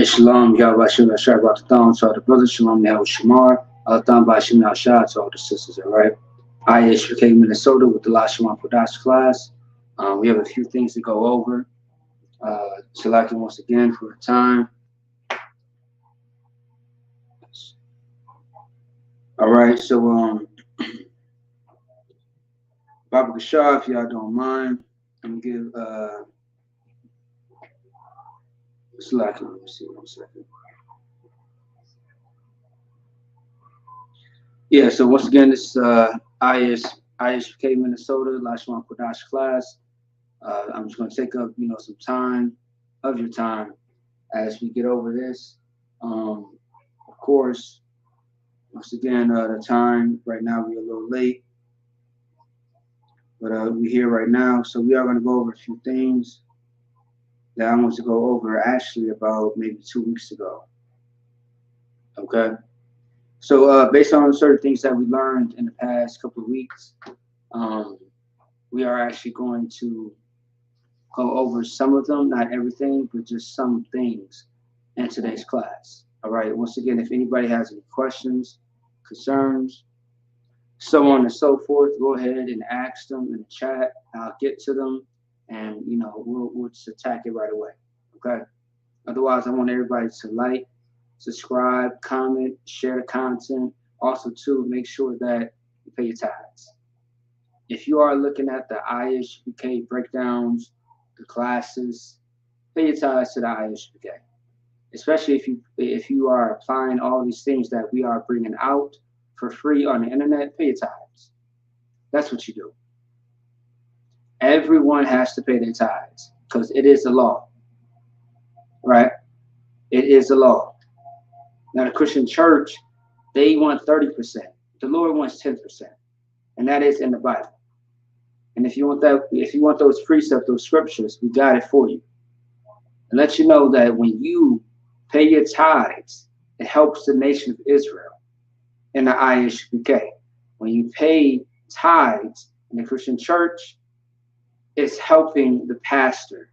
Shalom, Yahweh Shem Yahshua Barakathon to all the brothers, Shalom Yahweh Shamar, Alatham Bashim Yahshua to all the sisters, all right? I is from Minnesota with the Lashawan Qadash class. We have a few things to go over. Select once again for the time. All right, so Baba Gashah, if y'all don't mind, I'm gonna give select. Let me see 1 second. Yeah, so once again, this is ISPK Minnesota Lashawan Qadash class. I'm just going to take up, some time of your time as we get over this. Of course, once again, the time right now we're a little late, but we're here right now, so we are going to go over a few things that I want to go over actually about maybe 2 weeks ago. Okay. So based on certain things that we learned in the past couple of weeks, we are actually going to go over some of them, not everything, but just some things in today's class. All right. Once again, if anybody has any questions, concerns, so on and so forth, go ahead and ask them in the chat. I'll get to them, and we'll just attack it right away. Okay. Otherwise, I want everybody to like, subscribe, comment, share the content. Also, too, make sure that you pay your tithes. If you are looking at the ISPK breakdowns, the classes, pay your tithes to the ISPK. Especially if you are applying all these things that we are bringing out for free on the internet, pay your tithes. That's what you do. Everyone has to pay their tithes because it is the law, right? It is the law. Now, the Christian church, they want 30%. The Lord wants 10%, and that is in the Bible. And if you want those precepts, those scriptures, we got it for you. And let you know that when you pay your tithes, it helps the nation of Israel in the ISPK. When you pay tithes in the Christian church, it's helping the pastor,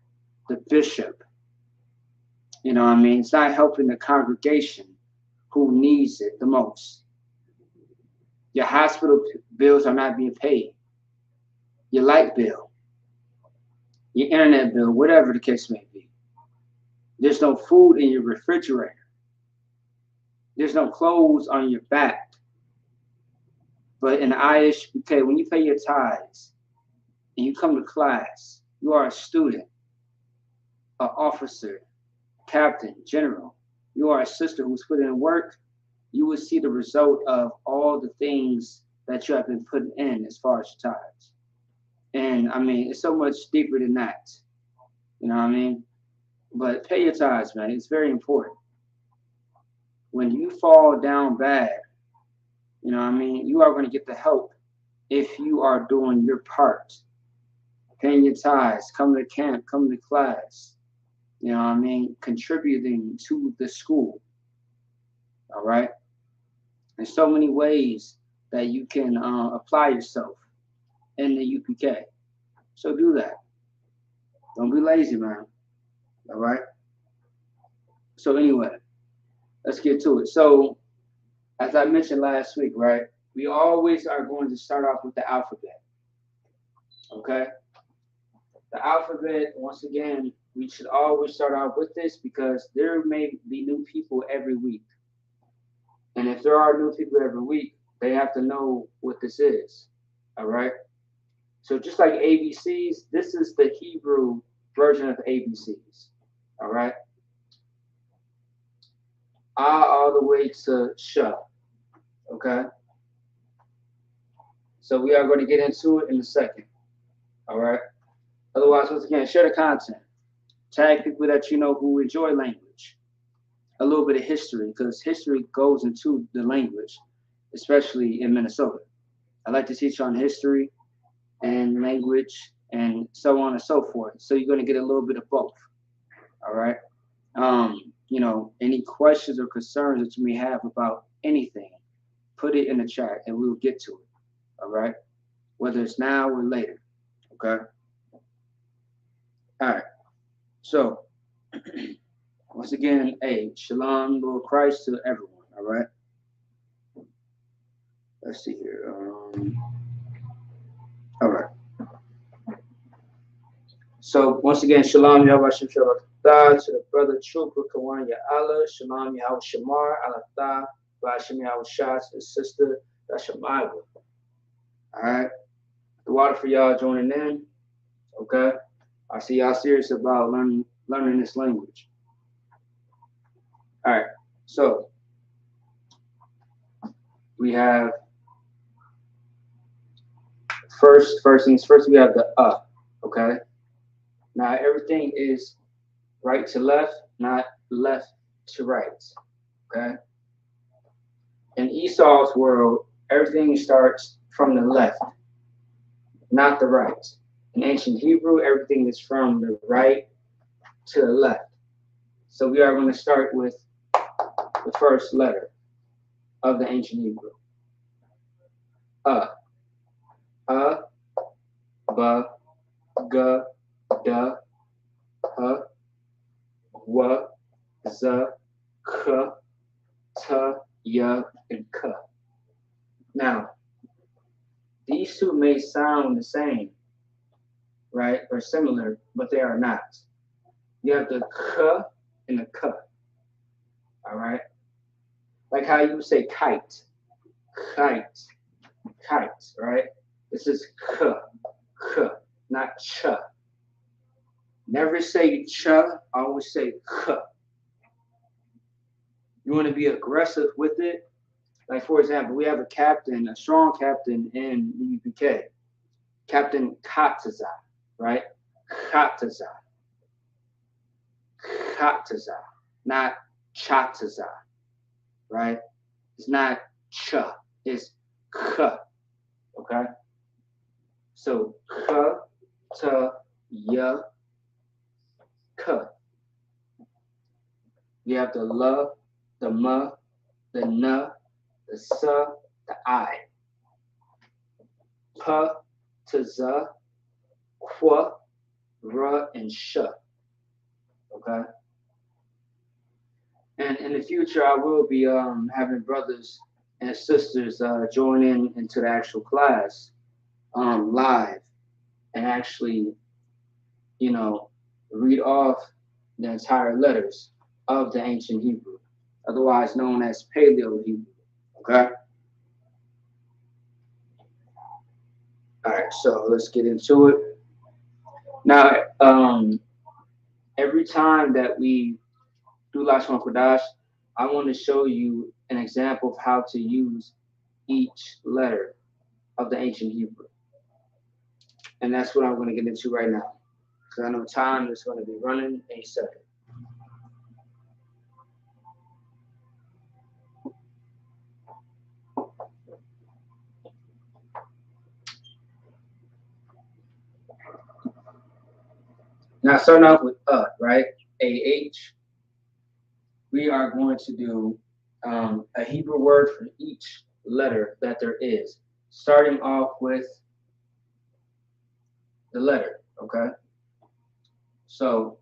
the bishop. You know what I mean? It's not helping the congregation who needs it the most. Your hospital bills are not being paid. Your light bill, your internet bill, whatever the case may be. There's no food in your refrigerator. There's no clothes on your back. But in the ISPK, when you pay your tithes and you come to class, you are a student, an officer, captain, general. You are a sister who's putting in work. You will see the result of all the things that you have been putting in as far as your tithes. And I mean, it's so much deeper than that. You know what I mean? But pay your tithes, man. It's very important. When you fall down bad, you know what I mean, you are going to get the help if you are doing your part. Paying your tithes, coming to camp, coming to class. You know what I mean? Contributing to the school. All right? There's so many ways that you can apply yourself in the UPK. So do that. Don't be lazy, man. All right? So anyway, let's get to it. So as I mentioned last week, right, we always are going to start off with the alphabet. Okay? The alphabet, once again, we should always start out with this because there may be new people every week. And if there are new people every week, they have to know what this is. All right? So just like ABCs, this is the Hebrew version of ABCs. All right? All the way to Sh. Okay? So we are going to get into it in a second. All right? Otherwise, once again, share the content. Tag people that you know who enjoy language. A little bit of history, because history goes into the language, especially in Minnesota. I like to teach on history and language and so on and so forth. So you're going to get a little bit of both. All right. Any questions or concerns that you may have about anything, put it in the chat and we'll get to it. All right. Whether it's now or later. Okay. All right. So Once again, hey, shalom, Lord Christ to everyone. All right. Let's see here. All right. So once again, shalom, Yahweh Shem Shabbat to the brother Trooper Kawan Allah, shalom, Yahweh Shamar, Allah, Bashem Yahweh Shah to the sister Lashawan. All right. The water for y'all joining in. Okay. I see y'all serious about learning this language. All right. So we have first things first. We have the Okay. Now everything is right to left, not left to right. Okay. In Esau's world, everything starts from the left, not the right. In ancient Hebrew, everything is from the right to the left. So we are going to start with the first letter of the ancient Hebrew. Ba, G, Da, H, W, Z, K, T, Y, and K. Now, these two may sound the same, right, or similar, but they are not. You have the K and the K, all right? Like how you say kite, right? This is K, not Ch. Never say Ch, always say K. You want to be aggressive with it. Like, for example, we have a captain, a strong captain in the UPK, Captain Kataza, right? Kataza, not Chataza, right? It's not Ch, it's K, okay? So, K, T, Y, K. You have the L, the M, the N, the S, the I. P to Z, Qu, R, and Sh. Okay? And in the future, I will be having brothers and sisters join into the actual class live and actually, read off the entire letters of the ancient Hebrew, otherwise known as Paleo Hebrew. Okay? All right, so let's get into it. Now, every time that we do Lashawan Qadash, I want to show you an example of how to use each letter of the ancient Hebrew. And that's what I'm going to get into right now, because I know time is going to be running any second. Now, starting off with right? A-H. We are going to do a Hebrew word for each letter that there is, starting off with the letter, okay? So,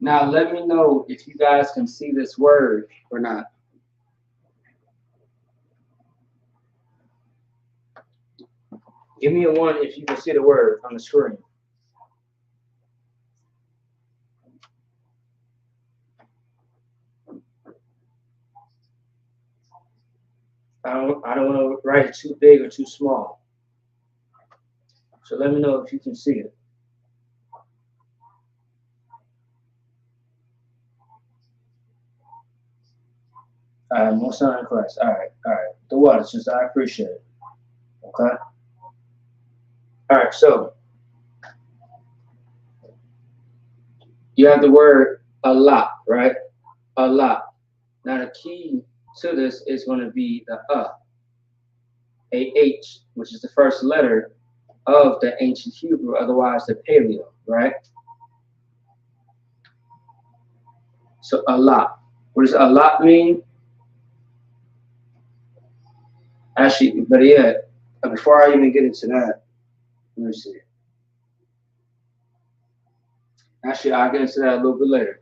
now let me know if you guys can see this word or not. Give me a 1 if you can see the word on the screen. I don't want to write it too big or too small. So let me know if you can see it. All right, more son in Christ. All right. The water, sister, I appreciate it. Okay. All right, so you have the word Allah, right? Allah. Now the key to this is going to be the A-H, which is the first letter of the ancient Hebrew, otherwise the Paleo, right? So Allah. What does a lot mean? Actually, but yeah, before I even get into that, let me see. Actually, I'll get into that a little bit later.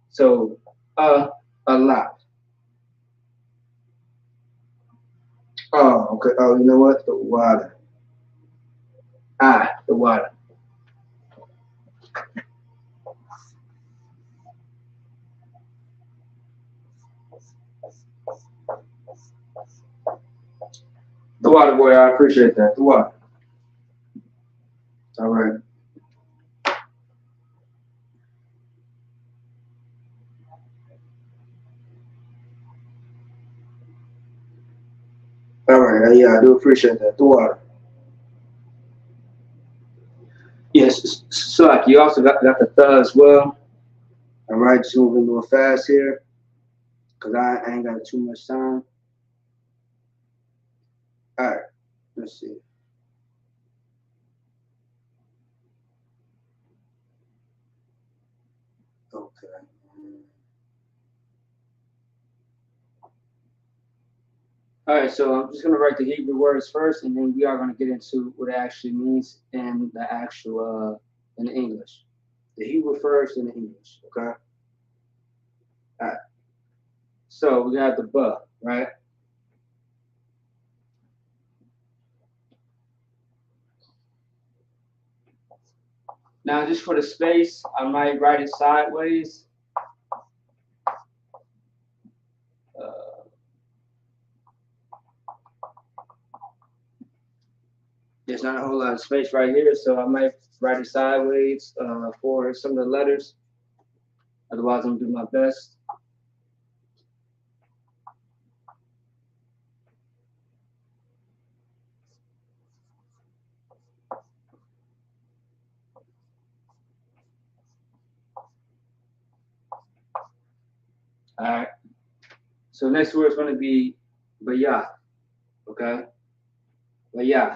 So, a lot. Oh, okay. Oh, you know what? The water. The water. The water boy, I appreciate that. The water. All right. All right. Yeah, I do appreciate that. The water. Yes. So, like, you also got the as well. All right. Just moving a little fast here because I ain't got too much time. All right. Let's see. Okay. All right, so I'm just going to write the Hebrew words first, and then we are going to get into what it actually means in the actual in the English. The Hebrew first, and the English. Okay. All right. So we got the "ba," right? Now, just for the space, I might write it sideways. Uh, there's not a whole lot of space right here, so I might write it sideways for some of the letters. Otherwise, I'm gonna do my best. All right. So next word is going to be "bayah." Okay. Bayah.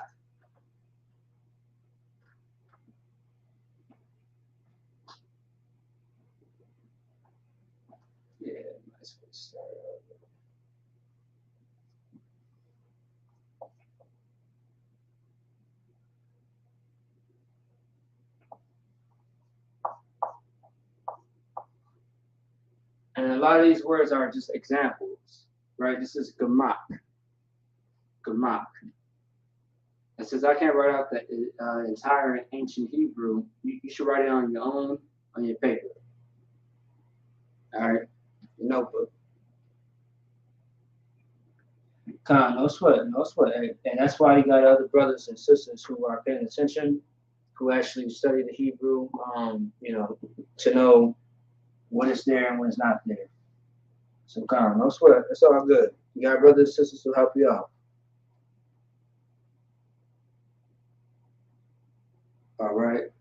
Yeah, nice place. And a lot of these words are just examples, right? This is gamak, gamak. And since I can't write out the entire ancient Hebrew, you should write it on your own, on your paper, all right? Your notebook. No sweat, no sweat. And that's why you got other brothers and sisters who are paying attention, who actually study the Hebrew, to know when it's there and when it's not there. So, no sweat. It's all good. You got brothers and sisters who help you out. All right.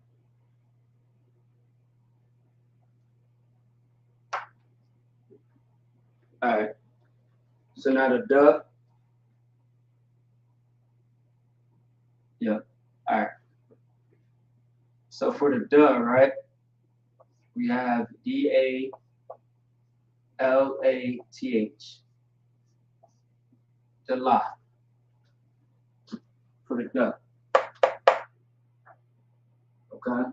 All right. So now the duh. Yeah. All right. So for the duh, right, we have DALATH. The la for the duh. Okay.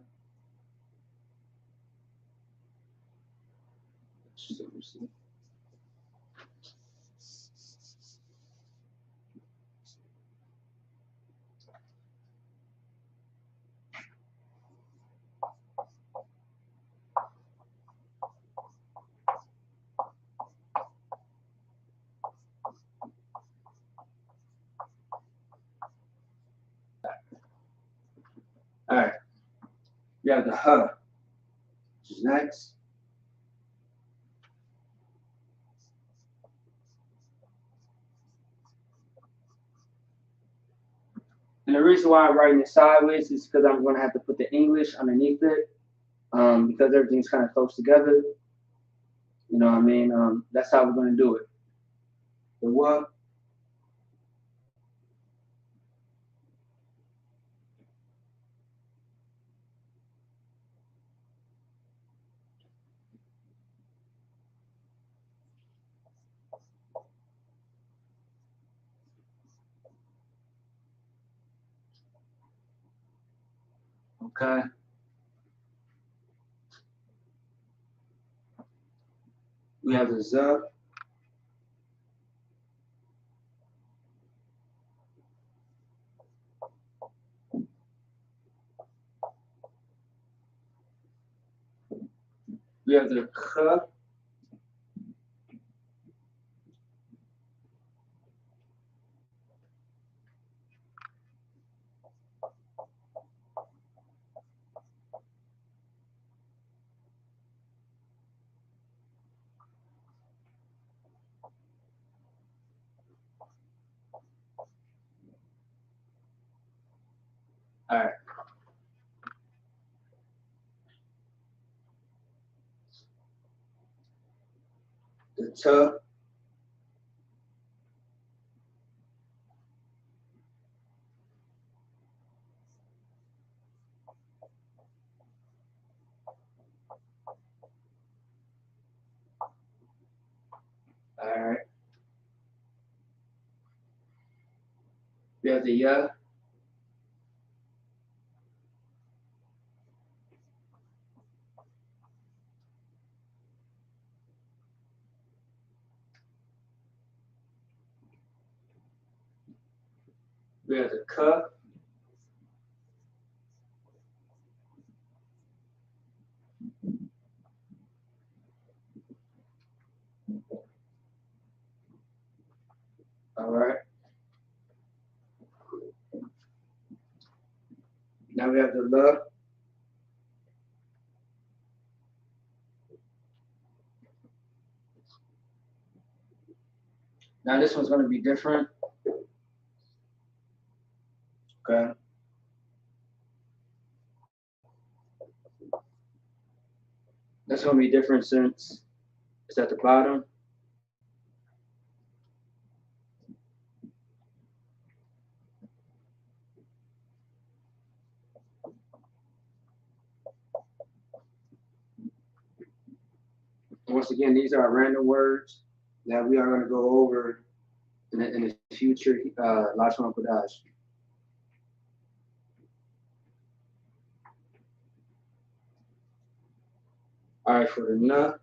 All right. You have the huh, which is next. And the reason why I'm writing it sideways is because I'm going to have to put the English underneath it, because everything's kind of close together. You know what I mean? That's how we're going to do it. The what? Okay. We have the Z. We have the K. All right. The T. All right. We have the Y. We have the K. All right. Now we have the L. Now this one's going to be different. Okay. That's going to be different since it's at the bottom. Once again, these are random words that we are going to go over in the future Lashawan Qadash. All right, for the N.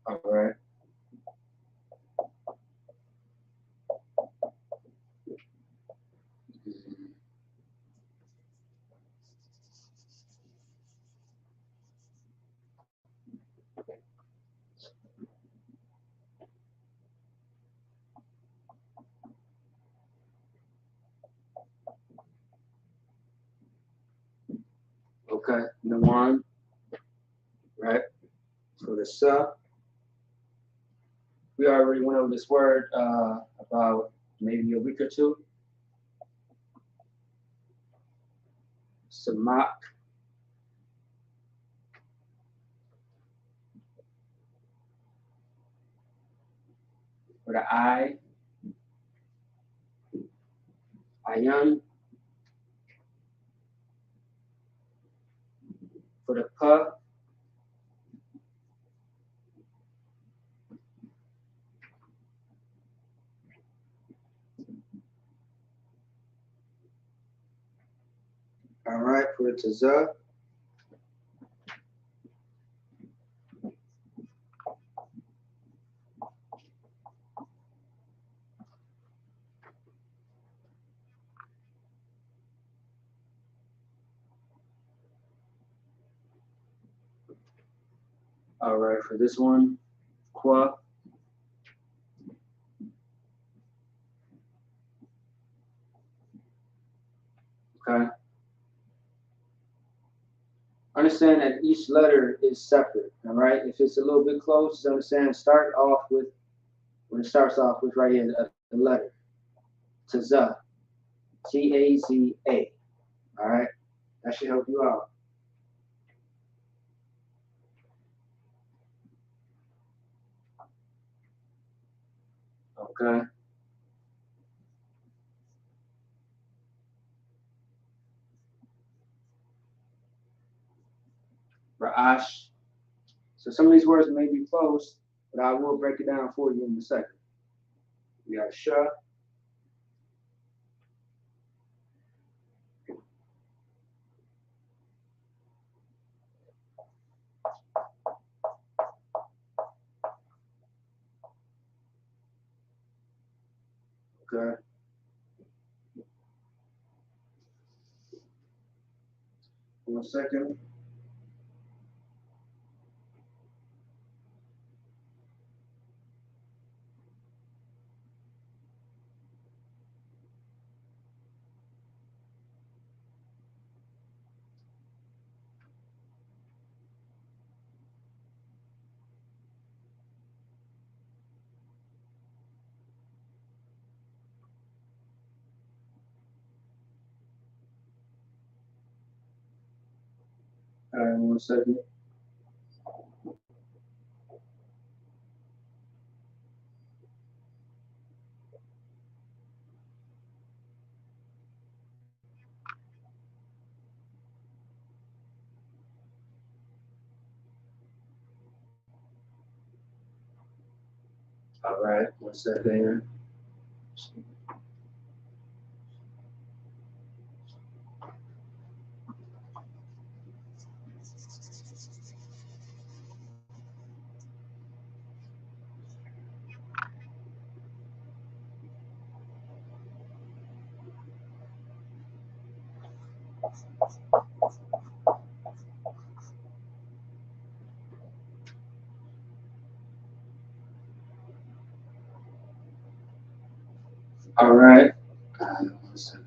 All right. Okay, the 1, right? For the S. We already went over this word about maybe a week or two. Samak. For the I. Ayan. For the P. All right, for the Z. All right, for this one, Qua. Okay. Understand that each letter is separate. All right. If it's a little bit close, just understand. Start off with when it starts off with right here the letter. Tza. T-A-Z-A. All right. That should help you out. Okay. Ra'ash. So some of these words may be close. but I will break it down for you in a second. We got Sha. Okay. 1 second. All right, 1 second. All right, 1 second here. All right. 1 second.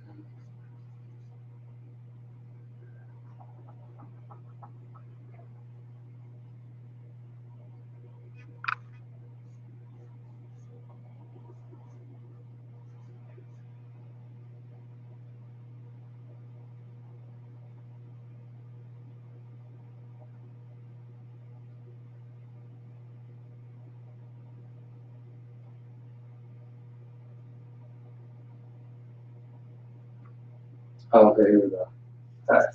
Oh, okay, here we go. All right.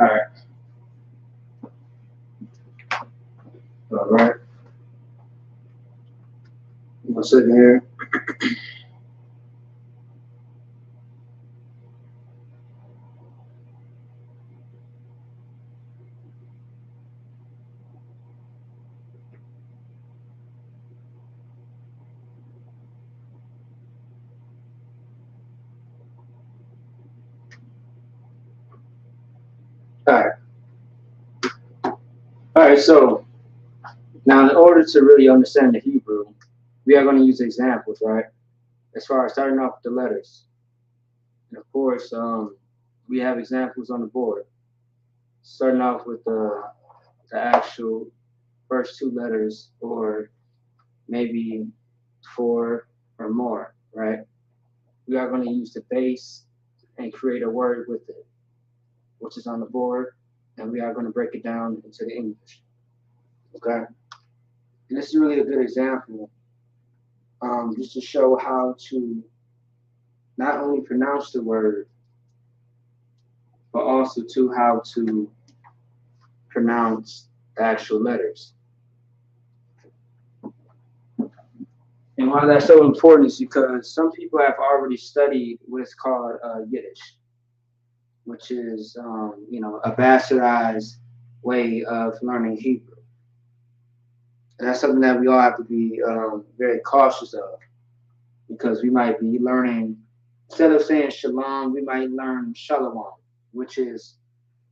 All right. All right. 1 second here. All right. All right. So now, in order to really understand the Hebrew, we are going to use examples, right? As far as starting off with the letters. And of course, we have examples on the board. Starting off with the actual first 2 letters, or maybe 4 or more, right? We are going to use the base and create a word with it, which is on the board, and we are going to break it down into the English, okay? And this is really a good example, just to show how to not only pronounce the word, but also to how to pronounce the actual letters. And why that's so important is because some people have already studied what is called Yiddish, which is, a bastardized way of learning Hebrew. And that's something that we all have to be very cautious of, because we might be learning, instead of saying shalom, we might learn shalom, which is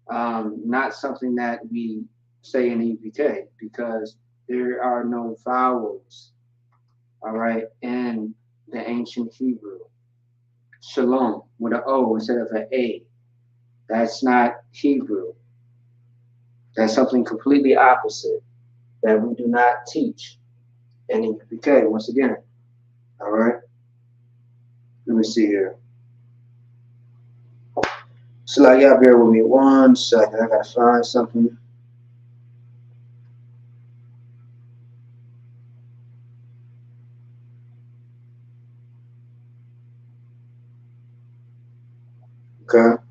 not something that we say in EPK, because there are no vowels, all right, in the ancient Hebrew. Shalom with an O instead of an A. That's not Hebrew. That's something completely opposite that we do not teach in EPK, once again, all right? Let me see here. So, like, y'all bear with me 1 second. I gotta find something. Okay.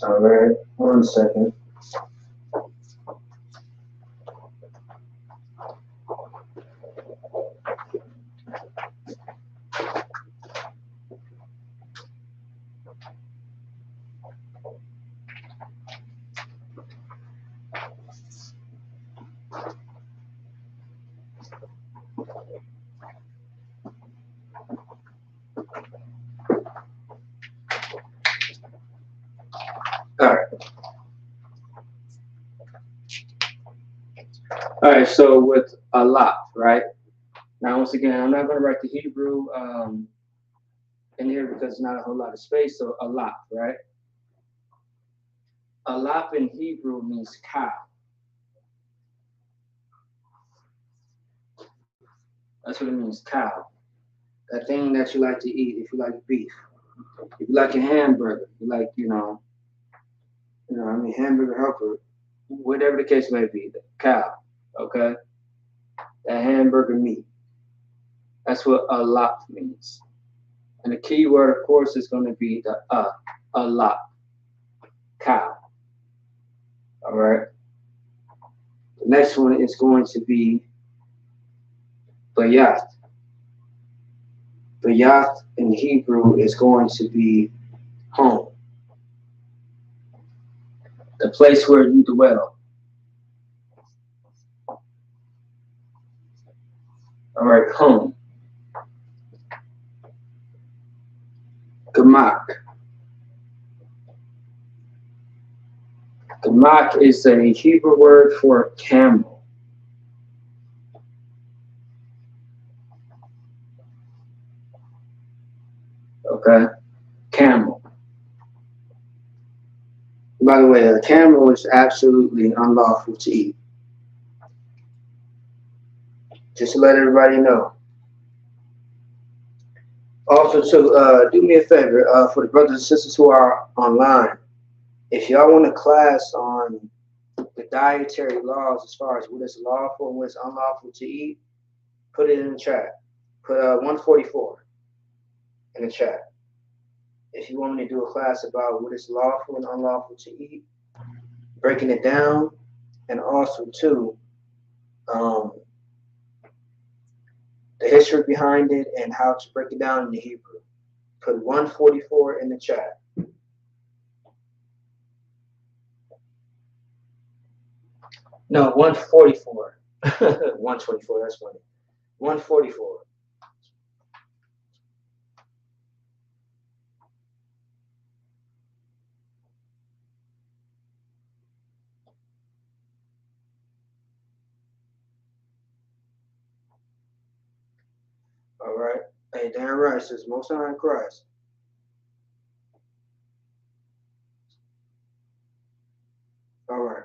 All right. 1 second. All right. All right. So with a lot, right? Now, once again, I'm not going to write the Hebrew in here because there's not a whole lot of space. So a lot, right? A lot in Hebrew means cow. That's what it means, cow. That thing that you like to eat. If you like beef, if you like a hamburger, you like, hamburger helper, whatever the case may be, the cow. Okay, that hamburger meat. That's what a lot means. And the key word, of course, is going to be the a lot, cow. All right. The next one is going to be bayat. Bayat in Hebrew is going to be home, the place where you dwell. All right, home. Gamak. Gamak is a Hebrew word for camel. Okay, camel. By the way, a camel is absolutely unlawful to eat. Just to let everybody know. Also, do me a favor, for the brothers and sisters who are online, if y'all want a class on the dietary laws as far as what is lawful and what is unlawful to eat, put it in the chat. Put 144 in the chat. If you want me to do a class about what is lawful and unlawful to eat, breaking it down, and also too, the history behind it and how to break it down in the Hebrew. Put 144 in the chat. No, 144. 124, that's funny. 144. All right. Hey, damn right, says Most High in Christ. All right.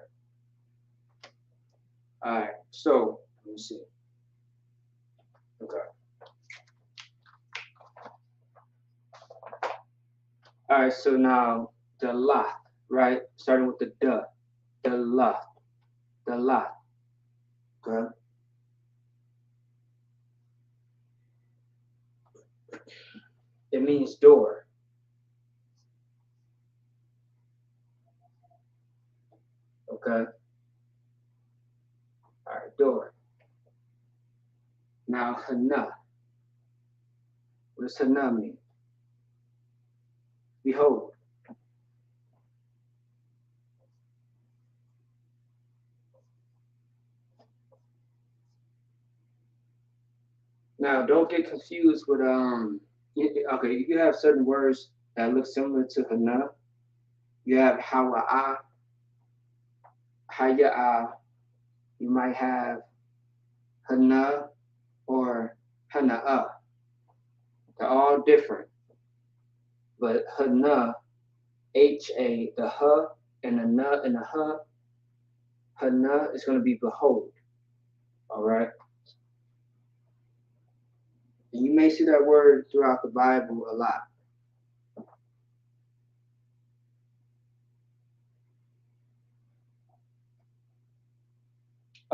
All right. So, let me see. Okay. All right. So now the la, right? Starting with the duh. The la. The la. Okay. It means door. Okay. All right. Door. Now, hana. What does hana mean? Behold. Now, don't get confused with okay, you have certain words that look similar to hana. You have hawa'a, haya'a. You might have hana or hana'a. They're all different. But hana, H-A, the ha and the na and the ha, hana is going to be behold. All right? And you may see that word throughout the Bible a lot.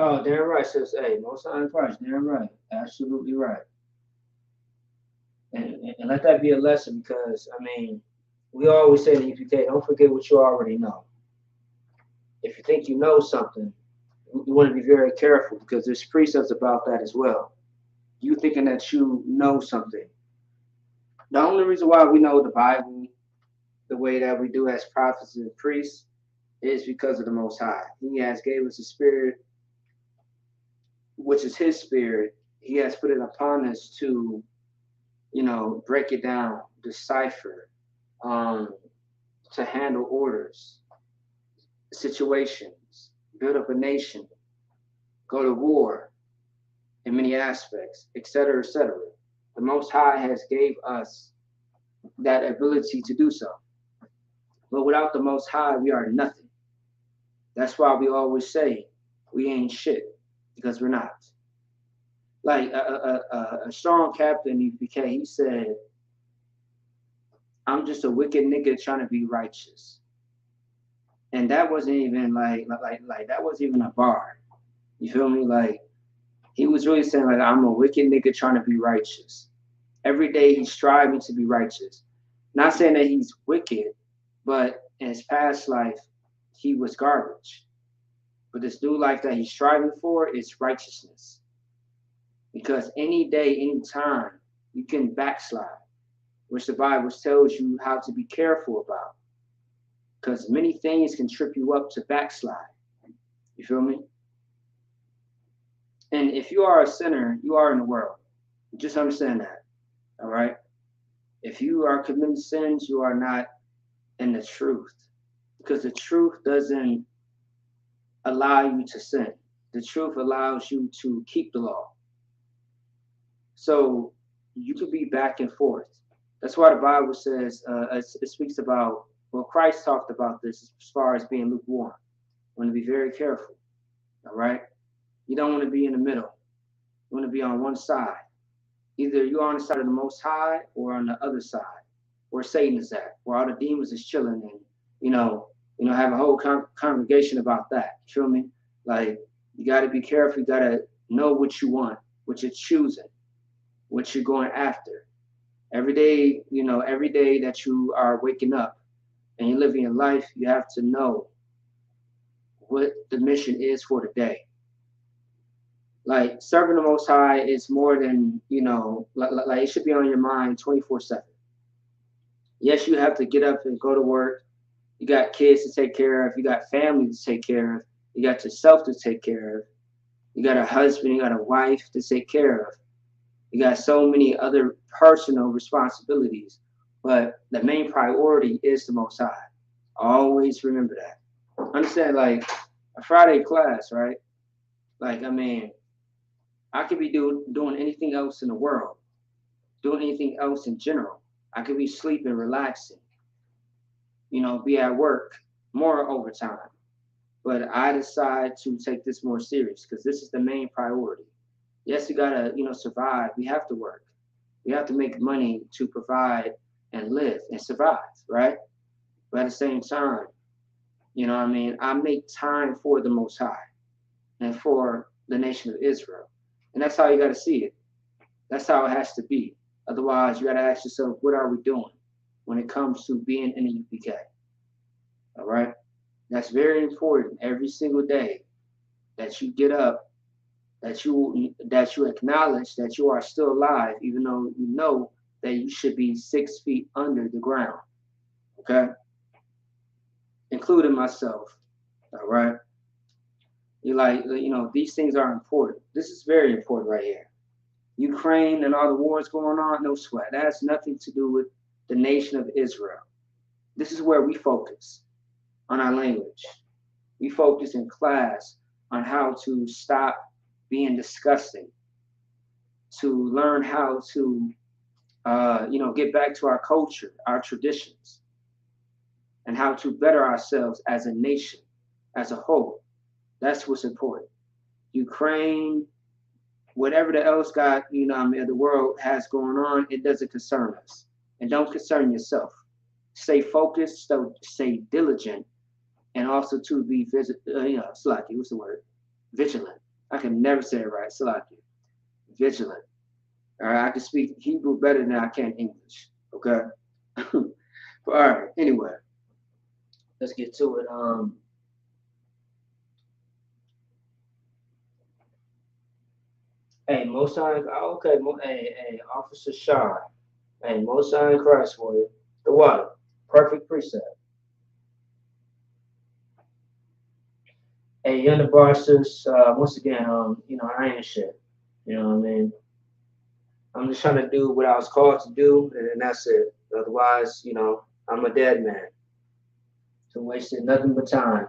Oh, damn right, sis. Hey, most high in Christ. Damn right. Absolutely right. And let that be a lesson because, I mean, we always say in EPK, don't forget what you already know. If you think you know something, you want to be very careful because there's precepts about that as well. You thinking that you know something. The only reason why we know the Bible the way that we do as prophets and priests is because of the Most High. He has gave us a spirit, which is His spirit. He has put it upon us to, break it down, decipher, um, to handle orders, situations, build up a nation, go to war in many aspects, etc., etc. The Most High has gave us that ability to do so. But without the Most High, we are nothing. That's why we always say we ain't shit, because we're not. Like a strong captain, he said, I'm just a wicked nigga trying to be righteous. And that wasn't even like that wasn't even a bar. You feel me? Like he was really saying like I'm a wicked nigga trying to be righteous. Every day he's striving to be righteous. Not saying that he's wicked, but in his past life he was garbage. But this new life that he's striving for is righteousness. Because any day, any time, you can backslide, which the Bible tells you how to be careful about. Because many things can trip you up to backslide. You feel me? And if you are a sinner, you are in the world. Just understand that. All right? If you are committing sins, you are not in the truth. Because the truth doesn't allow you to sin. The truth allows you to keep the law. So you could be back and forth. That's why the Bible says, it speaks about, well, Christ talked about this as far as being lukewarm. You want to be very careful, all right? You don't want to be in the middle. You want to be on one side. Either you're on the side of the Most High or on the other side, where Satan is at, where all the demons is chilling and, have a whole congregation about that. You feel me? Like, you got to be careful. You got to know what you want, what you're choosing, what you're going after. Every day, every day that you are waking up and you're living your life, you have to know what the mission is for the day. Like serving the Most High is more than, like it should be on your mind 24/7. Yes, you have to get up and go to work. You got kids to take care of. You got family to take care of. You got yourself to take care of. You got a husband, you got a wife to take care of. You got so many other personal responsibilities, but the main priority is the Most High. Always remember that. Understand, like a Friday class, right? Like, I mean, I could be doing anything else in the world, doing anything else in general. I could be sleeping, relaxing, be at work, more overtime. But I decide to take this more serious because this is the main priority. Yes, we gotta, survive. We have to work. We have to make money to provide and live and survive, right? But at the same time, I make time for the Most High and for the nation of Israel. And that's how you got to see it. That's how it has to be. Otherwise, you got to ask yourself, what are we doing when it comes to being in the UPK? All right? That's very important every single day that you get up, that you acknowledge that you are still alive, even though you know that you should be 6 feet under the ground. Okay? Including myself. All right? You're like, these things are important. This is very important right here. Ukraine and all the wars going on, no sweat. That has nothing to do with the nation of Israel. This is where we focus on our language. We focus in class on how to stop being disgusting, to learn how to, get back to our culture, our traditions, and how to better ourselves as a nation, as a whole. That's what's important. Ukraine, whatever the else got, the world has going on, it doesn't concern us. And don't concern yourself. Stay focused, stay diligent, and also to be vigilant. I can never say it right. Salakia. Vigilant. All right. I can speak Hebrew better than I can English. Okay. But all right. Anyway, let's get to it. Hey, Most High. Okay. Hey, Officer Shaw. Hey, Most High in Christ for you. The what? Perfect precept. Hey, Young Bosses, once again, I ain't shit. You know what I mean? I'm just trying to do what I was called to do, and that's it. Otherwise, I'm a dead man. So wasting nothing but time.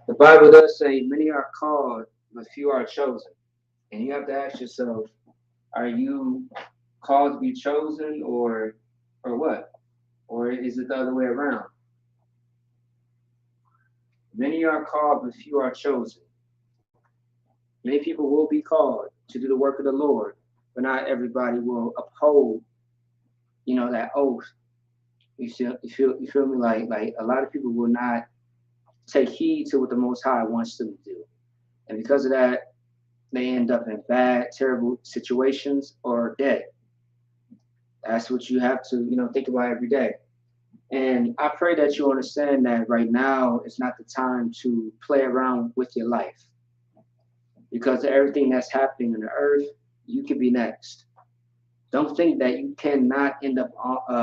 The Bible does say many are called, but few are chosen. And you have to ask yourself, are you called to be chosen or what? Or is it the other way around? Many are called, but few are chosen. Many people will be called to do the work of the Lord, but not everybody will uphold, that oath. You feel me? Like a lot of people will not take heed to what the Most High wants them to do, and because of that, they end up in bad, terrible situations or dead. That's what you have to, think about every day. And I pray that you understand that right now is not the time to play around with your life, because of everything that's happening on the earth, you could be next. Don't think that you cannot end up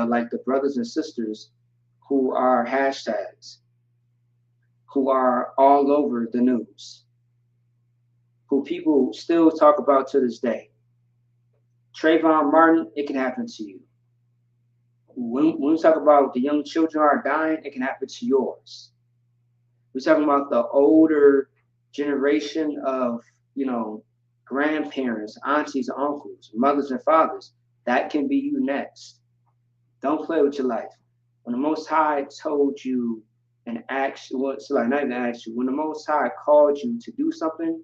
like the brothers and sisters who are hashtags, who are all over the news, who people still talk about to this day. Trayvon Martin, it can happen to you. When we talk about the young children are dying, it can happen to yours. We're talking about the older generation of, grandparents, aunties, uncles, mothers, and fathers. That can be you next. Don't play with your life. When the Most High told you and asked, well, so like not even asked you, when the Most High called you to do something,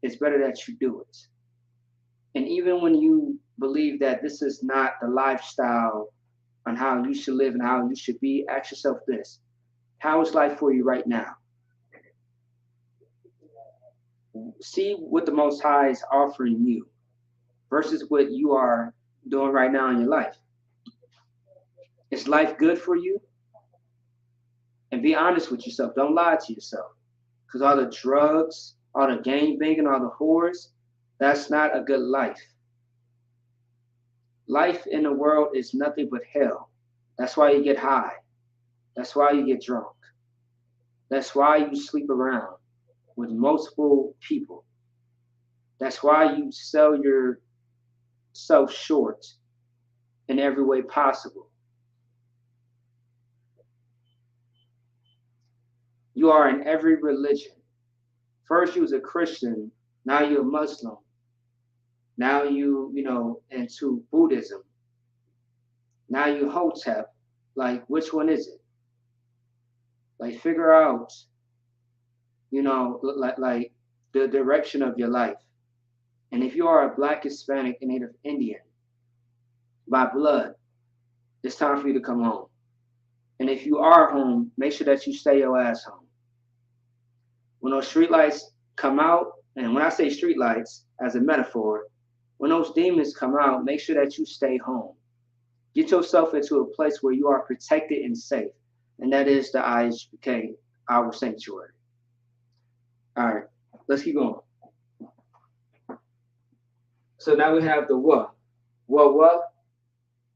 it's better that you do it. And even when you believe that this is not the lifestyle on how you should live and how you should be, ask yourself this: how is life for you right now? See what the Most High is offering you versus what you are doing right now in your life. Is life good for you? And be honest with yourself. Don't lie to yourself. Because all the drugs, all the gang banging, all the whores, that's not a good life. Life in the world is nothing but hell. That's why you get high. That's why you get drunk. That's why you sleep around with multiple people. That's why you sell yourself short in every way possible. You are in every religion. First you was a Christian, now you're a Muslim. Now into Buddhism. Now you Hotep. Like, which one is it? Like, figure out, like the direction of your life. And if you are a Black, Hispanic, and Native Indian by blood, it's time for you to come home. And if you are home, make sure that you stay your ass home. When those street lights come out, and when I say street lights as a metaphor, when those demons come out, make sure that you stay home. Get yourself into a place where you are protected and safe. And that is the IHBK, our sanctuary. All right, let's keep going. So now we have the what? What?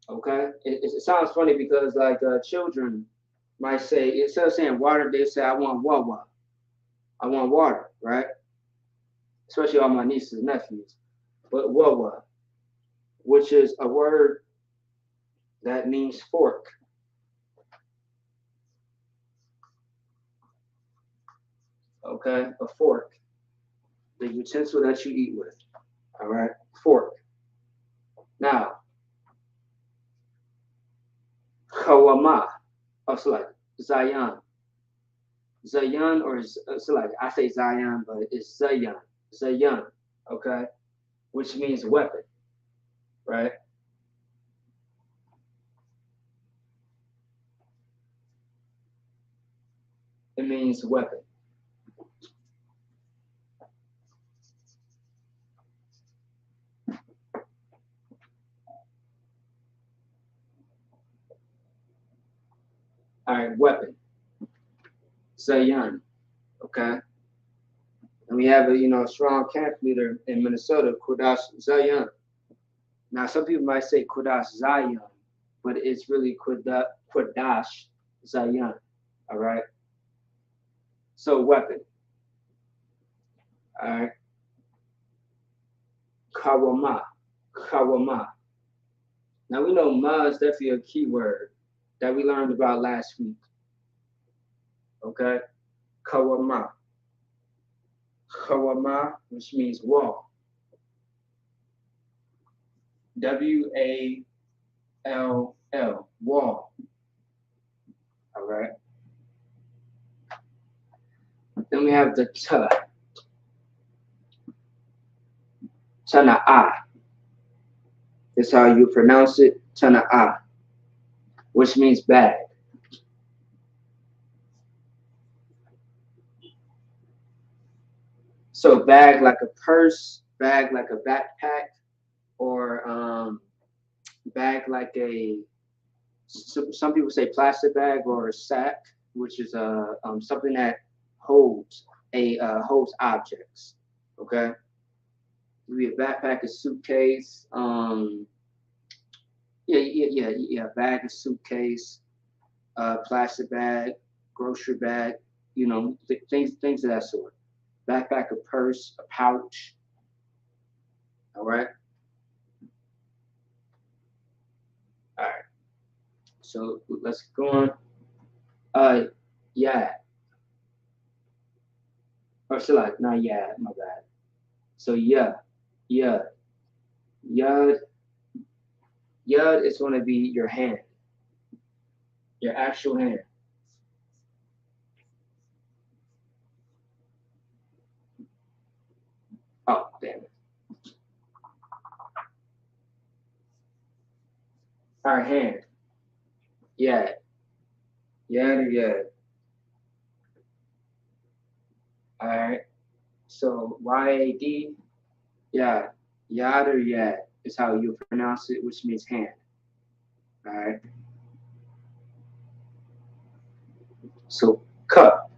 Okay. It sounds funny because like children might say, instead of saying water, they say, I want what? I want water, right? Especially all my nieces and nephews. But what? Which is a word that means fork. Okay, a fork. The utensil that you eat with. All right, fork. Now, Kawama. Also like Zion. Zion or so like I say Zion, but it's Zion. Zion. Okay, which means weapon, right? It means weapon. All right, weapon. Zayan. Okay. And we have a strong camp leader in Minnesota, Qadash Zayan. Now some people might say Qadash Zion, but it's really Qadash Zayan. All right. So weapon. All right. Kawama. Kawama. Now we know ma is definitely a key word that we learned about last week. Okay? Kawama. Kawama, which means wall. W-A-L-L. Wall. All right. Then we have the ta. Tana'a. That's how you pronounce it. Tana'a. Which means bag. So bag like a purse, bag like a backpack, or bag like some people say plastic bag or a sack, which is something that holds holds objects. Okay, we have backpack, a suitcase. Bag, a suitcase, plastic bag, grocery bag. Things of that sort. Backpack, a purse, a pouch. All right. All right. So let's go on. Yeah. Or still like, not yeah, my bad. So yeah. Yud is going to be your hand, your actual hand. Oh, damn it. Our hand. Yeah. Yeah. All right. So Y-A-D. Yeah. Yad or yad is how you pronounce it, which means hand. All right. So cup.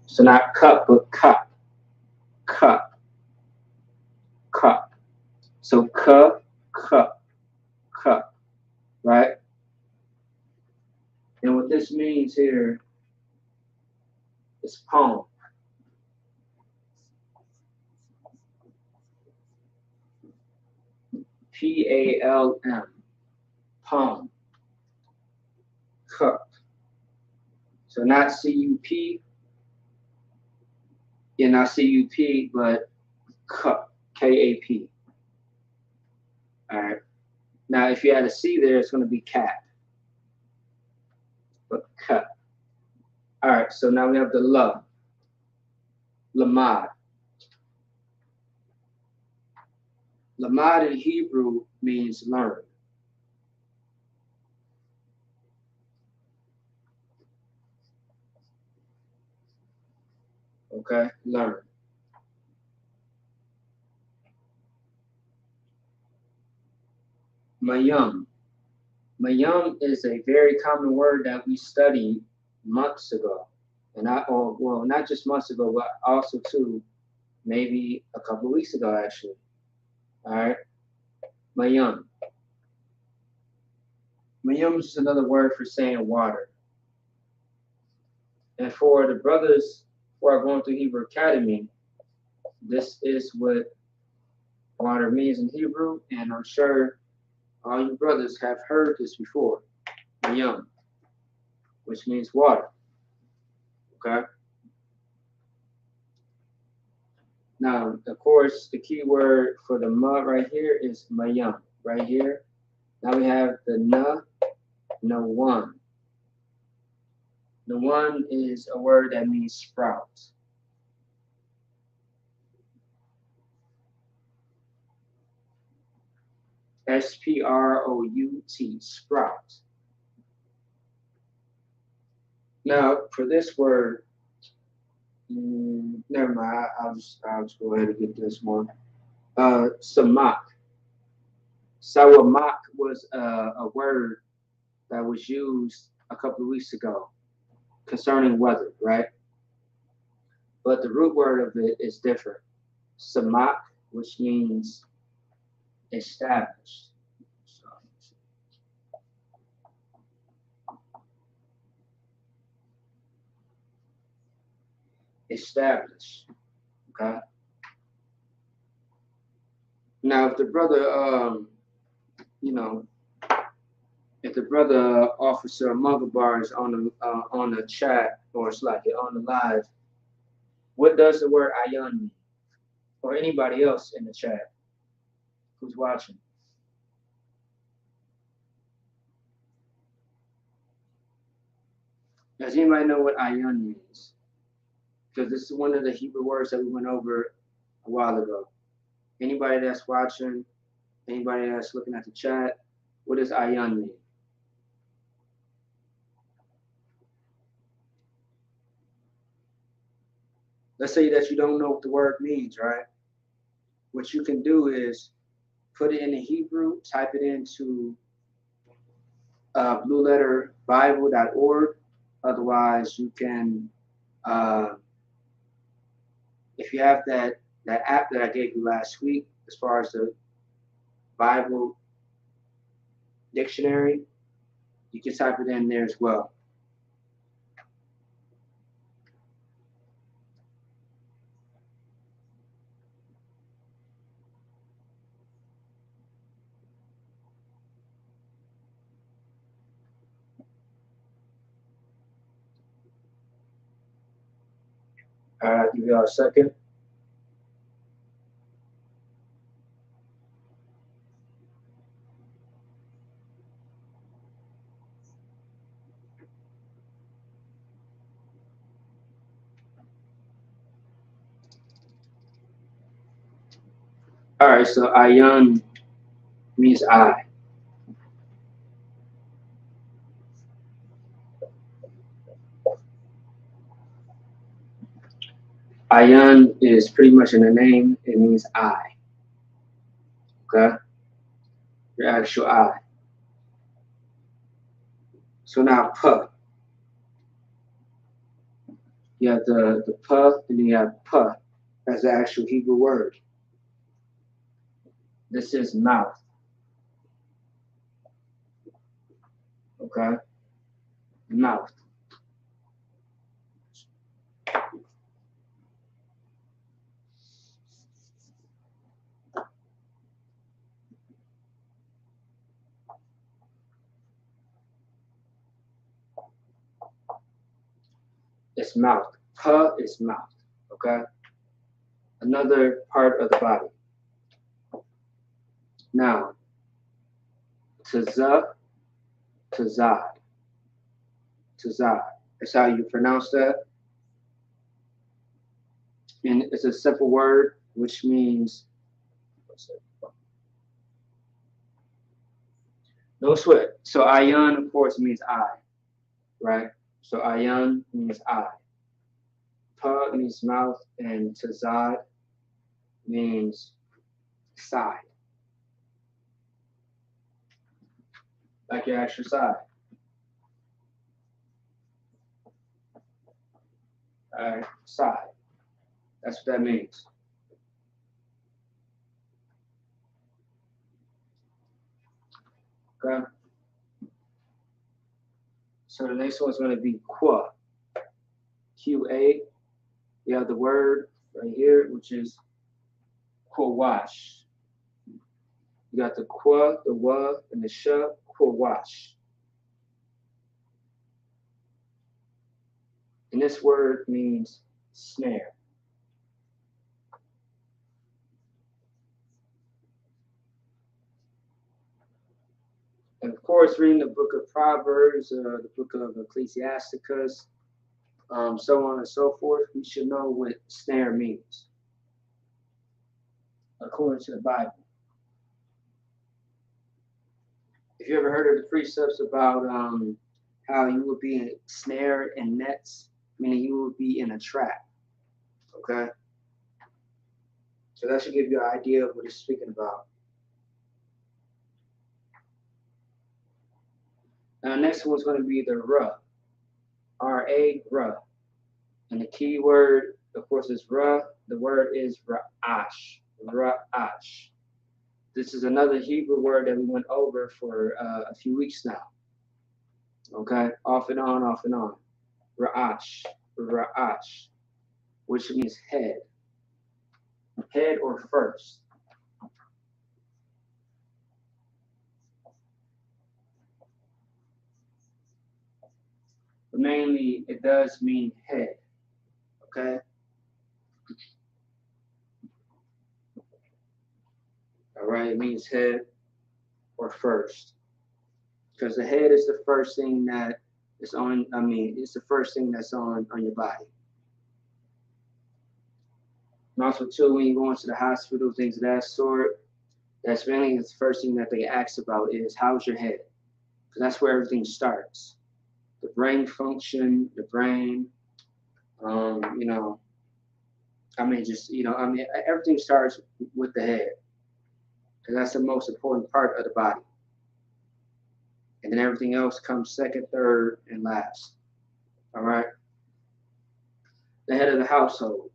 So not cup, but cup. Cup. Cup. So cup. Right? And what this means here is palm. P-A-L-M. Palm. Cup. So not C-U-P. Yeah, not C-U-P, but cup. K-A-P. All right. Now, if you add a C there, it's going to be cap. But cup. All right. So now we have the la. Lamad. Lamad in Hebrew means learn. Okay? Learn. Mayum. Mayum is a very common word that we studied months ago. And not just months ago, but also too, maybe a couple of weeks ago, actually. All right? Mayum. Mayum is another word for saying water. And for the brothers who are going through Hebrew Academy, this is what water means in Hebrew, and I'm sure all you brothers have heard this before. Mayum, which means water. Okay? Now, of course, the key word for the ma right here is mayum. Right here. Now we have the na one. The one is a word that means sprout. S-P-R-O-U-T, sprout. Now, for this word, never mind. I'll just go ahead and get this one. Samak. Sawamak was a word that was used a couple of weeks ago. concerning weather, right? But the root word of it is different. Samak, which means established. So, established. Okay. Now, if the brother, you know, if the brother officer Mugabar is on the chat or it's like on the live, what does the word ayan mean? Or anybody else in the chat who's watching? Does anybody know what ayan means? Because this is one of the Hebrew words that we went over a while ago. Anybody that's watching, anybody that's looking at the chat, what does ayan mean? Let's say that you don't know what the word means, right? What you can do is put it in the Hebrew, type it into blueletterbible.org. Otherwise, you can, if you have that app that I gave you last week, as far as the Bible dictionary, you can type it in there as well. All right, I'll give y'all a second. All right, so ayan means eye. Ayan is pretty much in the name. It means eye. Okay, your actual eye. So now puh. You have the puh, and then you have puh. That's the actual Hebrew word. This is mouth. Okay, mouth. It's mouth. Puh is mouth. Okay, another part of the body. Now, tazah, tazad, tazad. That's how you pronounce that. And it's a simple word which means no sweat. So ayan, of course, means eye, right? So ayan means eye. Pa means mouth, and tazad means side, like your actual side. All right, side. That's what that means. Okay. So the next one's going to be qua. QA. You have the word right here, which is kwawash. You got the qua, the wa, and the sha, kwawash. And this word means snare. And of course, reading the book of Proverbs, the book of Ecclesiasticus, so on and so forth, we should know what snare means, according to the Bible. If you ever heard of the precepts about how you will be in snare and nets, meaning you will be in a trap, okay? So that should give you an idea of what it's speaking about. Now, the next one's going to be the ruh. R-A, ra. And the key word, of course, is ra. The word is ra'ash. Ra'ash. This is another Hebrew word that we went over for a few weeks now. Okay? Off and on, off and on. Ra'ash. Ra'ash. Which means head. Head or first. But mainly, it does mean head. Okay? All right? It means head or first. Because the head is the first thing that is on, it's the first thing that's on your body. And also, too, when you go into the hospital, things of that sort, that's really the first thing that they ask about is, how's your head? Because that's where everything starts. The brain function, the brain, everything starts with the head. Because that's the most important part of the body. And then everything else comes second, third, and last. All right? The head of the household.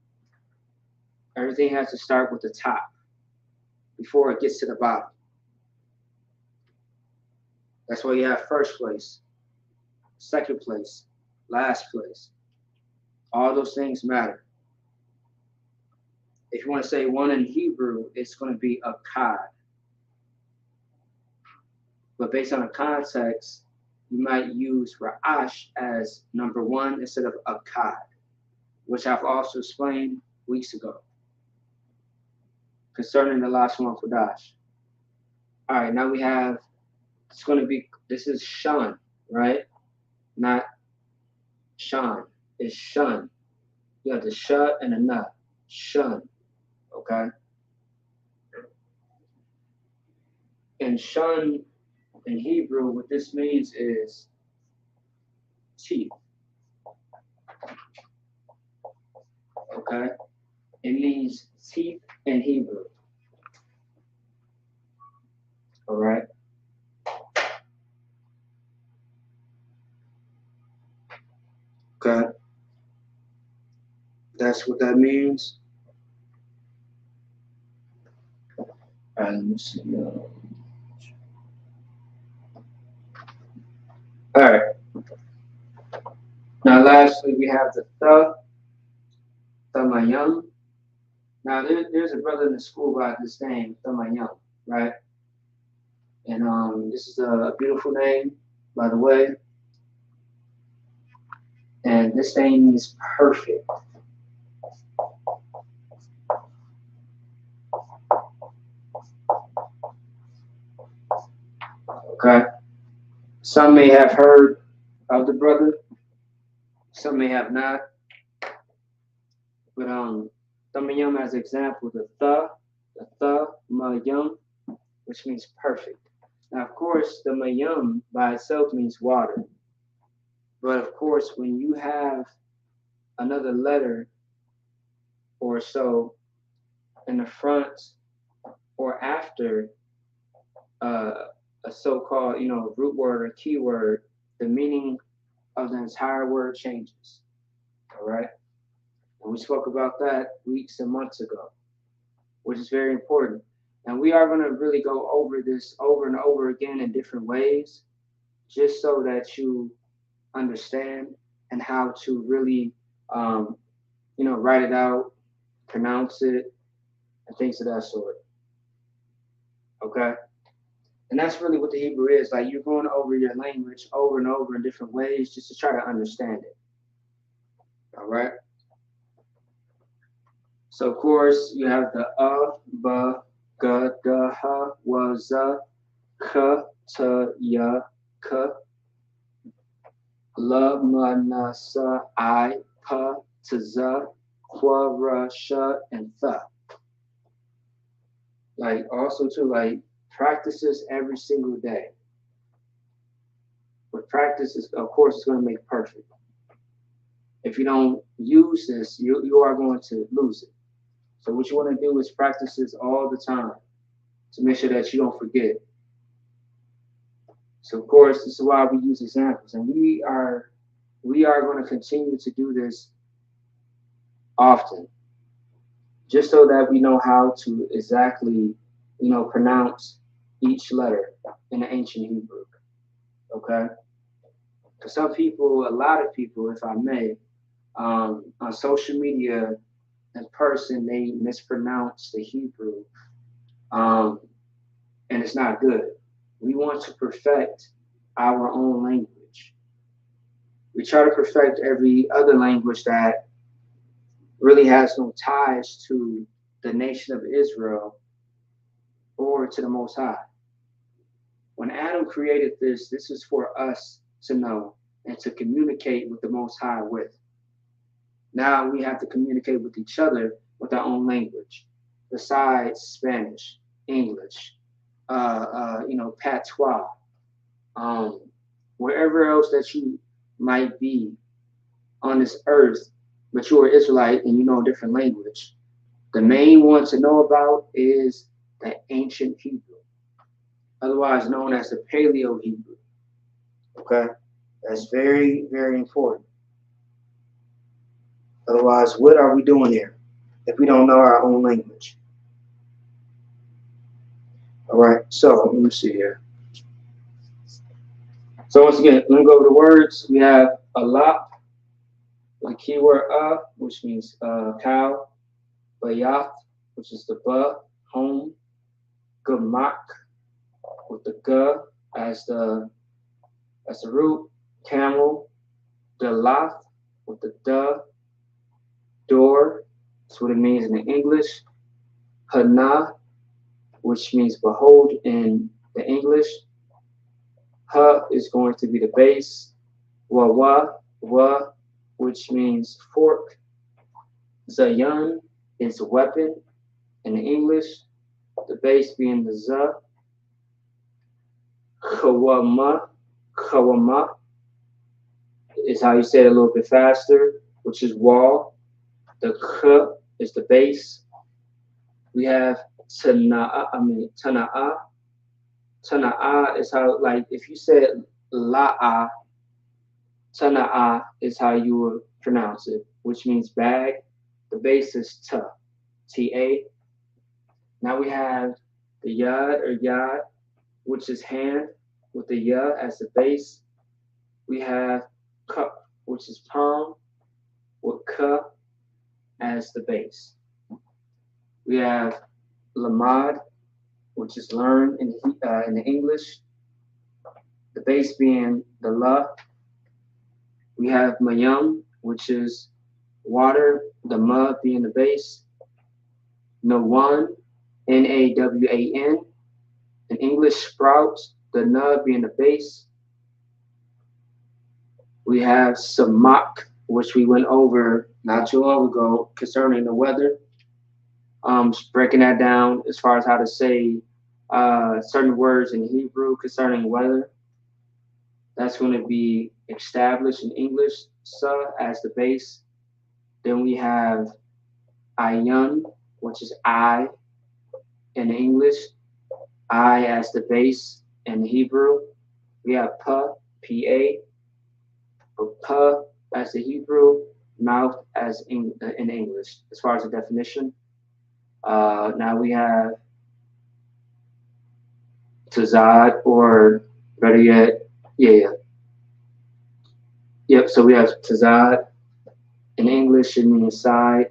Everything has to start with the top before it gets to the bottom. That's why you have first place, second place, last place. All those things matter. If you want to say one in Hebrew, it's going to be akkad. But based on the context, you might use ra'ash as number one instead of akkad, which I've also explained weeks ago concerning the Lashawan Qadash. All right, now we have, this is shun, right? Not shan. It's shun. You have the sh and the na. Shun. Okay? And shun in Hebrew, what this means is teeth. Okay? It means teeth in Hebrew. All right? Okay? That's what that means. All right, let me see. All right. Now, lastly, we have the Thamayam. Now, there's a brother in the school by this name, Thamayam, right? And this is a beautiful name, by the way. And this name means perfect. Okay? Some may have heard of the brother. Some may have not. But Thamayam as an example, the Mayam, which means perfect. Now, of course, the Mayam by itself means water. But of course, when you have another letter or so in the front or after a so-called, root word or keyword, the meaning of the entire word changes. All right? And we spoke about that weeks and months ago, which is very important. And we are going to really go over this over and over again in different ways, just so that you understand and how to really, write it out, pronounce it, and things of that sort. Okay? And that's really what the Hebrew is. Like, you're going over your language over and over in different ways just to try to understand it. All right? So, of course, you have the ba, ga, da, ha, wa, za, ka, ta, ya, ka, la, ma, na, sa, I, pa, ta, za, kwa, ra, sha, and tha. Like, also, too, like, practices every single day. But practice is, of course, is going to make perfect. If you don't use this, you are going to lose it. So what you want to do is practice this all the time to make sure that you don't forget. So, of course, this is why we use examples. And we are we are going to continue to do this often, just so that we know how to exactly, pronounce each letter in the ancient Hebrew. Okay? For some people, a lot of people, if I may, on social media in person, they mispronounce the Hebrew, um, and it's not good. We want to perfect our own language. We try to perfect every other language that really has no ties to the nation of Israel or to the Most High. When Adam created this is for us to know and to communicate with the Most High with. Now we have to communicate with each other with our own language, besides Spanish, English, patois, wherever else that you might be on this earth, but you're an Israelite and you know a different language. The main one to know about is the ancient Hebrew, otherwise known as the Paleo Hebrew. Okay? That's very, very important. Otherwise, what are we doing here if we don't know our own language? All right, so let me see here. So once again, let me go over the words. We have Allah, with the keyword which means cow, bayat, which is the ba, home, gamak, with the ga as the root, camel, dalath, with the da, door, that's what it means in the English, hana, which means behold in the English, ha is going to be the base, wa, which means fork, zayan is weapon in the English, the base being the za, kawama is how you say it a little bit faster, which is wall. The k is the base. We have tana'a. Tana'a is how, like, if you said la'a, tana'a is how you would pronounce it, which means bag. The base is ta, T-A. Now we have the yad or yad, which is hand, with the ya as the base. We have cup, which is palm, with ka as the base. We have lamad, which is learn in the English, the base being the la. We have mayam, which is water, the ma being the base. Nawan, N-A-W-A-N, in English, sprouts, the na being the base. We have samak, which we went over not too long ago concerning the weather. Breaking that down as far as how to say certain words in Hebrew concerning weather. That's going to be established in English, sa as the base. Then we have ayan, which is I in English, I as the base in Hebrew. We have pa, P-A, pa as the Hebrew, mouth as in English, as far as the definition. Now we have tazad, or better yet, Yep, so we have tazad. In English, it means side.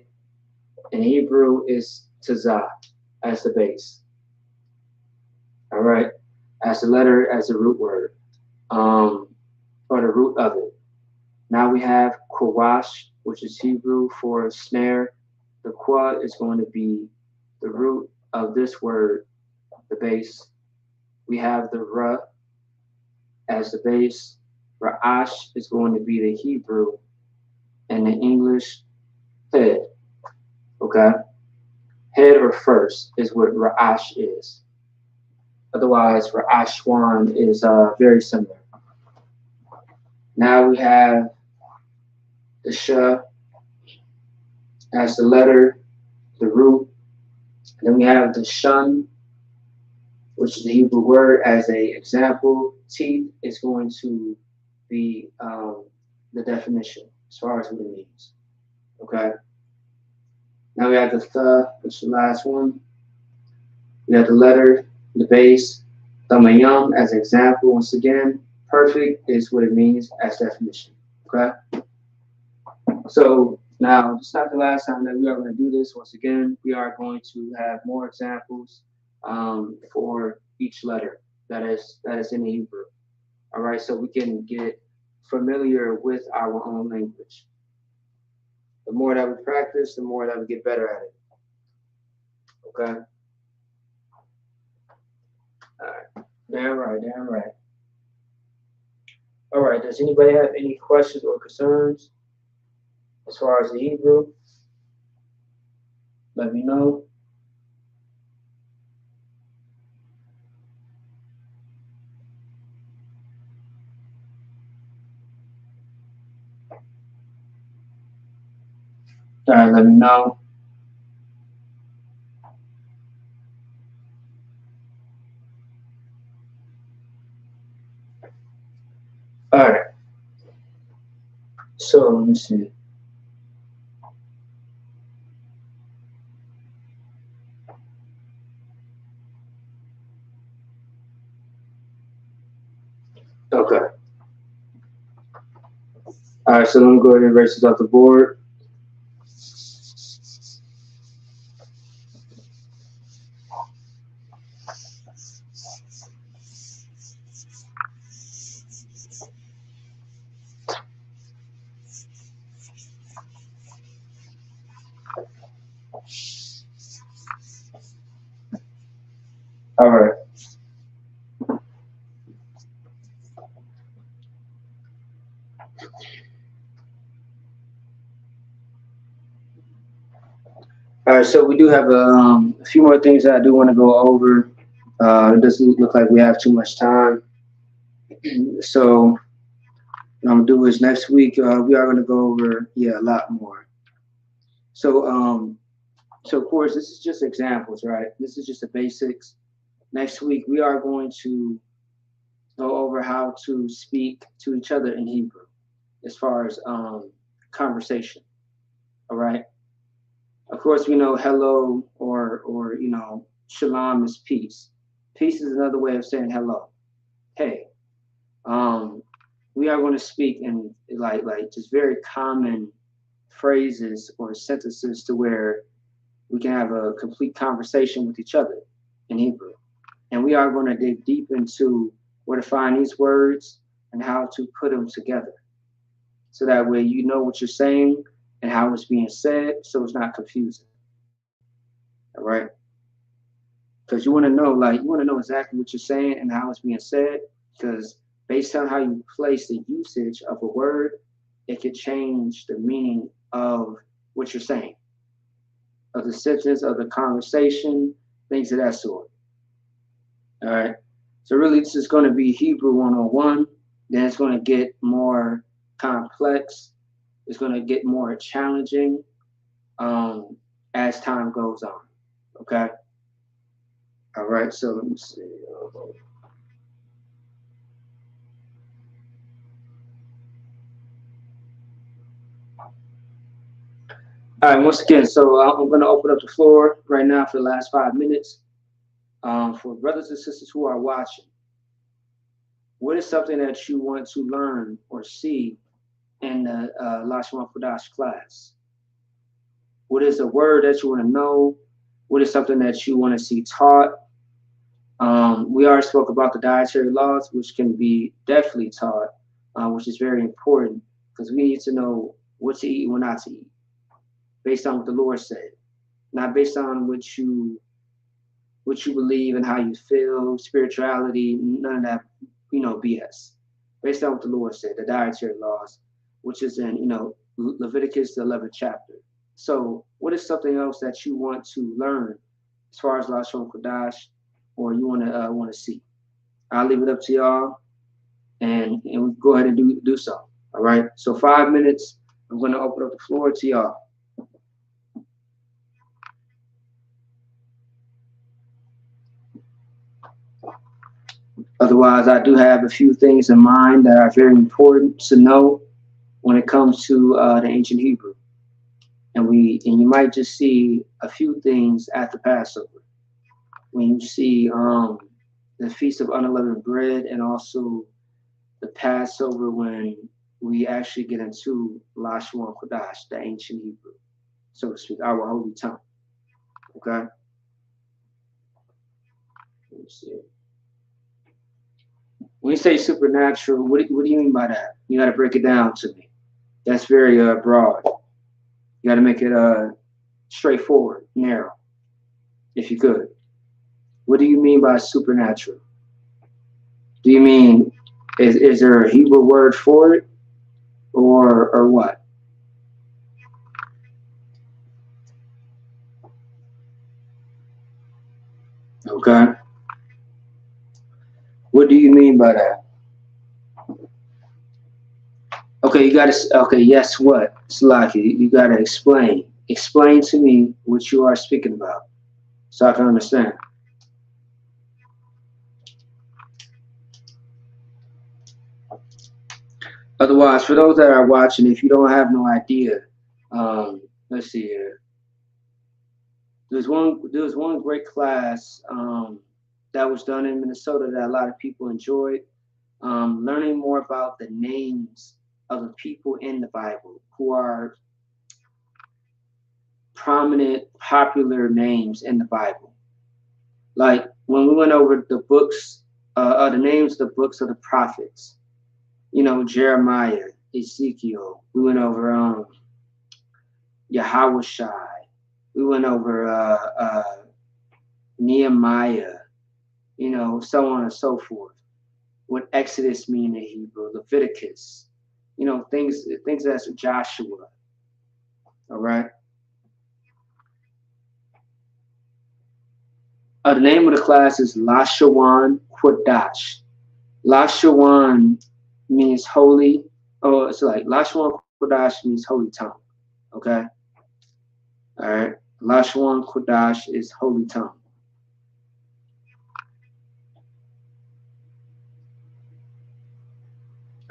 In Hebrew, is tazad as the base. All right, as the letter, as the root word, or the root of it. Now we have kawash, which is Hebrew for snare. The kwa is going to be the root of this word, the base. We have the ra as the base. Ra'ash is going to be the Hebrew, and the English, head. Okay? Head or first is what Ra'ash is. Otherwise, Ra'ashwan is very similar. Now we have the Sha as the letter, the root. And then we have the Shun, which is the Hebrew word as an example. Teeth is going to be the definition as far as what it means. Okay. Now we have the, which is the last one. We have the letter, the base, tamayam as an example. Once again, perfect is what it means as definition. Okay. So now, it's not the last time that we are going to do this. Once again, we are going to have more examples for each letter that is in Hebrew. All right, so we can get familiar with our own language. The more that we practice, the more that we get better at it. Okay. All right. Damn right. Damn right. All right. Does anybody have any questions or concerns as far as the Hebrew? Let me know. All right. Let me know. All right. So let me see. Okay. All right. So let me go ahead and erase this off the board. All right. All right, so we do have a few more things that I do want to go over. It doesn't look like we have too much time. So what I'm gonna do is next week we are gonna go over a lot more. So so of course this is just examples, right? This is just the basics. Next week we are going to go over how to speak to each other in Hebrew, as far as conversation. All right. Of course, we know hello or shalom is peace. Peace is another way of saying hello. Hey, we are going to speak in like just very common phrases or sentences to where we can have a complete conversation with each other in Hebrew. And we are going to dig deep into where to find these words and how to put them together. So that way you know what you're saying and how it's being said, so it's not confusing. All right? Because you want to know exactly what you're saying and how it's being said, because based on how you place the usage of a word, it could change the meaning of what you're saying, of the sentence, of the conversation, things of that sort. All right. So really, this is going to be Hebrew 101. Then it's going to get more complex. It's going to get more challenging as time goes on. Okay. All right. So let me see. All right. Once again, so I'm going to open up the floor right now for the last 5 minutes. For brothers and sisters who are watching, what is something that you want to learn or see in the Lashawan Qadash class? What is a word that you want to know? What is something that you want to see taught? We already spoke about the dietary laws, which can be definitely taught, which is very important because we need to know what to eat and what not to eat, based on what the Lord said, not based on what you believe and how you feel, spirituality, none of that, BS. Based on what the Lord said, the dietary laws, which is in, Leviticus, the 11th chapter. So what is something else that you want to learn as far as Lashawan Qadash, or you want to see? I'll leave it up to y'all, and we go ahead and do so. All right. So 5 minutes. I'm going to open up the floor to y'all. Otherwise, I do have a few things in mind that are very important to know when it comes to the ancient Hebrew. And you might just see a few things at the Passover. When you see the Feast of Unleavened Bread, and also the Passover, when we actually get into Lashawan Qadash, the ancient Hebrew, so to speak, our holy tongue. Okay? Let me see. When you say supernatural, what do you mean by that? You got to break it down to me. That's very broad. You got to make it straightforward, narrow, if you could. What do you mean by supernatural? Do you mean, is there a Hebrew word for it, or what? Okay. What do you mean by that? Okay, you gotta. Okay, yes. What, Slaki? You gotta explain. Explain to me what you are speaking about, so I can understand. Otherwise, for those that are watching, if you don't have no idea, let's see here. There was one great class that was done in Minnesota that a lot of people enjoyed. Learning more about the names of the people in the Bible who are prominent, popular names in the Bible. Like when we went over the books, the names of the books of the prophets, Jeremiah, Ezekiel. We went over Yahweh Shai. We went over Nehemiah, so on and so forth. What Exodus mean in Hebrew, Leviticus, things that's Joshua. All right. The name of the class is Lashawan Qadash. Lashawan means holy. Oh, it's like Lashawan Qadash means holy tongue. Okay. All right. Lashawan Qadash is holy tongue.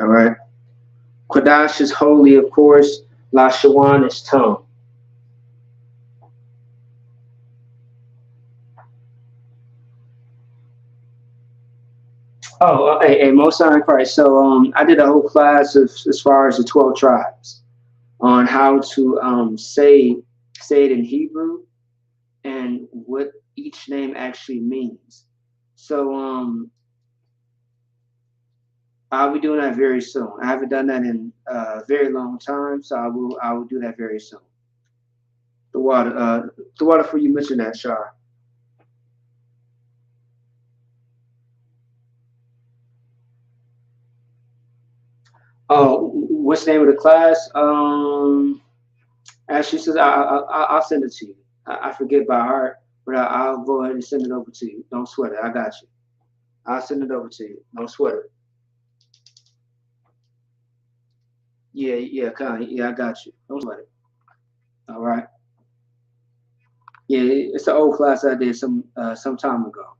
All right. Qadash is holy, of course. Lashawan is tongue. Oh, hey, most high Christ. So I did a whole class of as far as the 12 tribes on how to say it in Hebrew and what each name actually means. So I'll be doing that very soon. I haven't done that in a very long time, so I will do that very soon. The water for you mentioned that, Shar. Oh, what's the name of the class? Ashley says I'll send it to you. I forget by heart, but I'll go ahead and send it over to you. Don't sweat it. I got you. I'll send it over to you. Don't sweat it. Yeah, yeah, kind of. Yeah, I got you. Don't sweat it. All right. Yeah, it's an old class I did some time ago.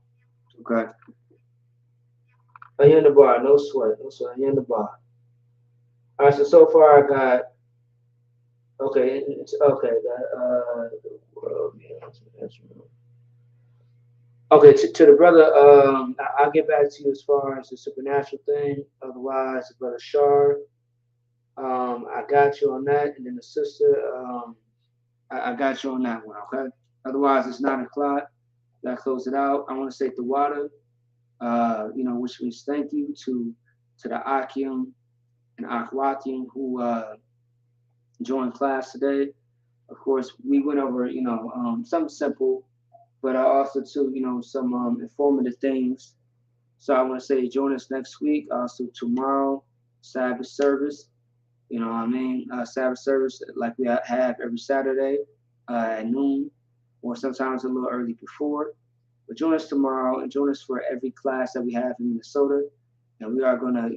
Okay. You're in the bar. No sweat. No sweat. You're in the bar. All right. So far I got. Okay. It's okay. World, yeah, okay. To the brother, I'll get back to you as far as the supernatural thing. Otherwise, the brother Shar, I got you on that, and then the sister, I got you on that one. Okay. Otherwise, it's 9 o'clock. That close it out. I want to say the water, which means thank you to the Akim and Akhwatim who joined class today. Of course, we went over, something simple, but also too, some informative things. So I want to say join us next week. Also tomorrow, Sabbath service. You know what I mean? Sabbath service like we have every Saturday at noon, or sometimes a little early before. But join us tomorrow and join us for every class that we have in Minnesota. And we are going to,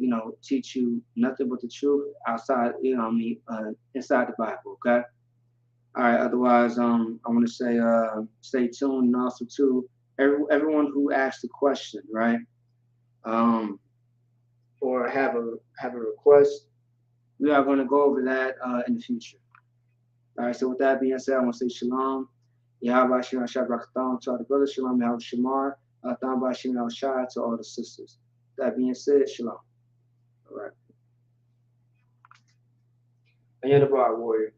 teach you nothing but the truth outside, inside the Bible, okay? All right. Otherwise, I want to say, stay tuned, and also too, everyone who asked a question, right, or have a request, We are going to go over that in the future. All right, so with that being said, I want to say shalom. Yahweh Shem Shabbat to all the brothers. Shalom Yahweh Shamar. Thamba Shem Shai to all the sisters. That being said, shalom. All right. And you're the broad warrior.